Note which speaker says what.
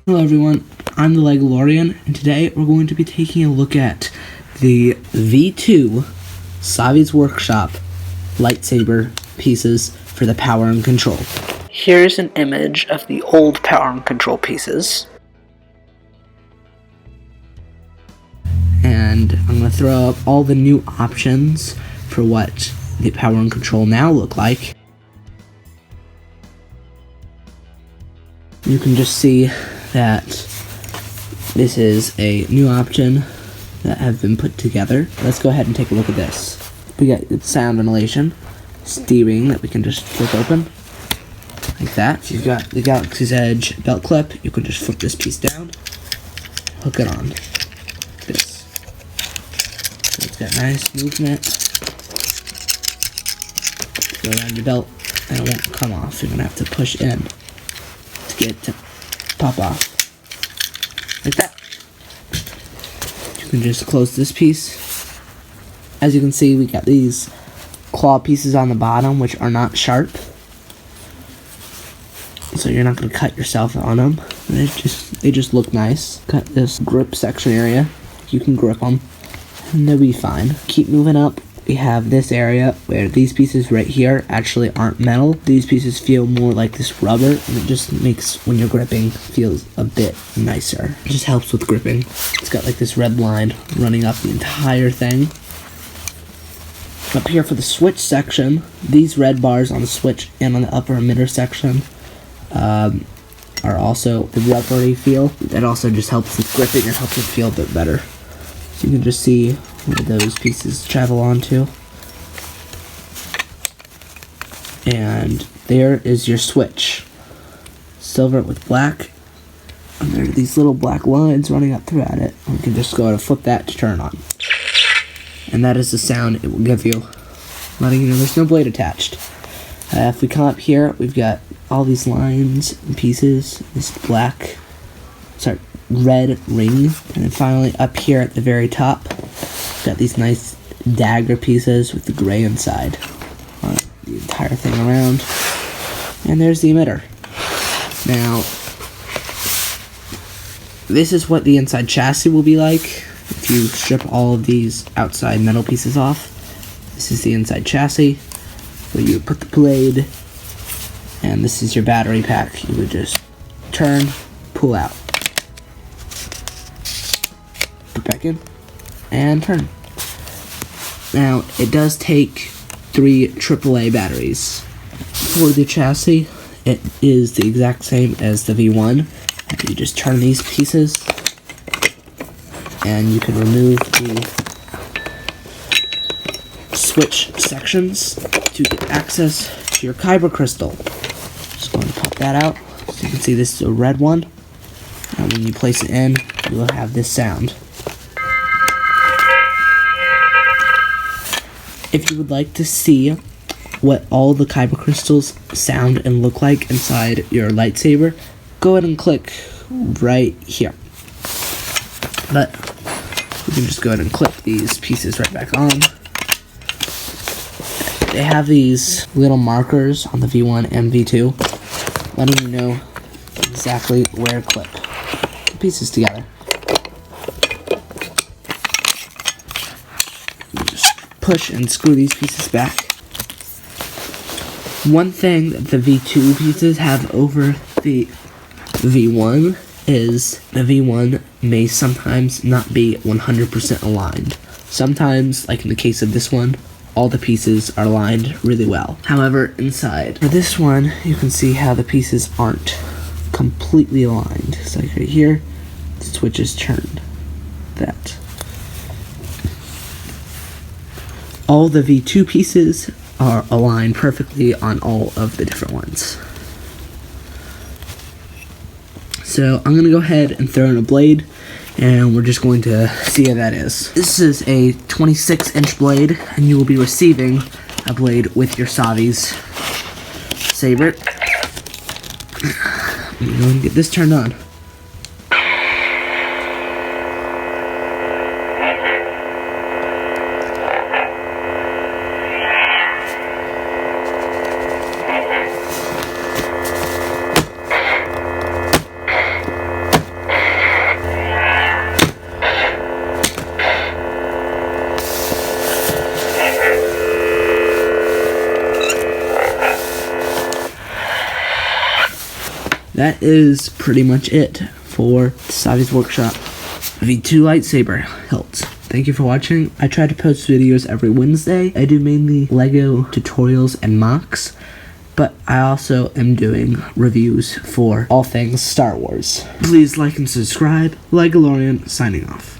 Speaker 1: Hello everyone, I'm the Legalorian, and today we're going to be taking a look at the V2 Savvi's Workshop lightsaber pieces for the power and control. Here's an image of the old power and control pieces. And I'm going to throw up all the new options for what the power and control now look like. You can just see that this is a new option that have been put together. Let's go ahead and take a look at this. We got sound ventilation, steering that we can just flip open like that. You've got the Galaxy's Edge belt clip. You can just flip this piece down, hook it on. This. So it's got nice movement. Go around your belt and it won't come off. You're gonna have to push in to get it to pop off. Like that. You can just close this piece. As you can see, we got these claw pieces on the bottom which are not sharp. So you're not going to cut yourself on them. They just look nice. Got this grip section area. You can grip them and they'll be fine. Keep moving up. We have this area where these pieces right here actually aren't metal. These pieces feel more like this rubber, and it just makes, when you're gripping, feels a bit nicer. It just helps with gripping. It's got like this red line running up the entire thing. Up here for the switch section, these red bars on the switch and on the upper emitter section are also the rubbery feel. That also just helps with gripping and helps it feel a bit better. So you can just see where those pieces travel onto. And there is your switch. Silver with black. And there are these little black lines running up throughout it. We can just go ahead and flip that to turn on. And that is the sound it will give you, letting you know there's no blade attached. If we come up here, we've got all these lines and pieces. This red ring. And then finally up here at the very top, got these nice dagger pieces with the gray inside. The entire thing around. And there's the emitter. Now, this is what the inside chassis will be like if you strip all of these outside metal pieces off. This is the inside chassis where you put the blade, and this is your battery pack. You would just turn, pull out, put back in, and turn. Now, it does take 3 AAA batteries. For the chassis, it is the exact same as the V1. You just turn these pieces, and you can remove the switch sections to get access to your kyber crystal. Just going to pop that out. So you can see this is a red one. And when you place it in, you will have this sound. If you would like to see what all the kyber crystals sound and look like inside your lightsaber, go ahead and click right here. But you can just go ahead and clip these pieces right back on. They have these little markers on the V1 and V2, letting you know exactly where to clip the pieces together. Push and screw these pieces back. One thing that the V2 pieces have over the V1 is the V1 may sometimes not be 100% aligned. Sometimes, like in the case of this one, all the pieces are aligned really well. However, inside, for this one, you can see how the pieces aren't completely aligned. So like right here, the switch is turned. That. All the V2 pieces are aligned perfectly on all of the different ones. So I'm going to go ahead and throw in a blade, and we're just going to see how that is. This is a 26-inch blade, and you will be receiving a blade with your Savvi's saber. I'm going to get this turned on. that is pretty much it for Savvi's workshop. The 2 lightsaber hilts. Thank you for watching. I try to post videos every Wednesday. I do mainly LEGO tutorials and mocks, but I also am doing reviews for all things Star Wars. Please like and subscribe. Legolorian signing off.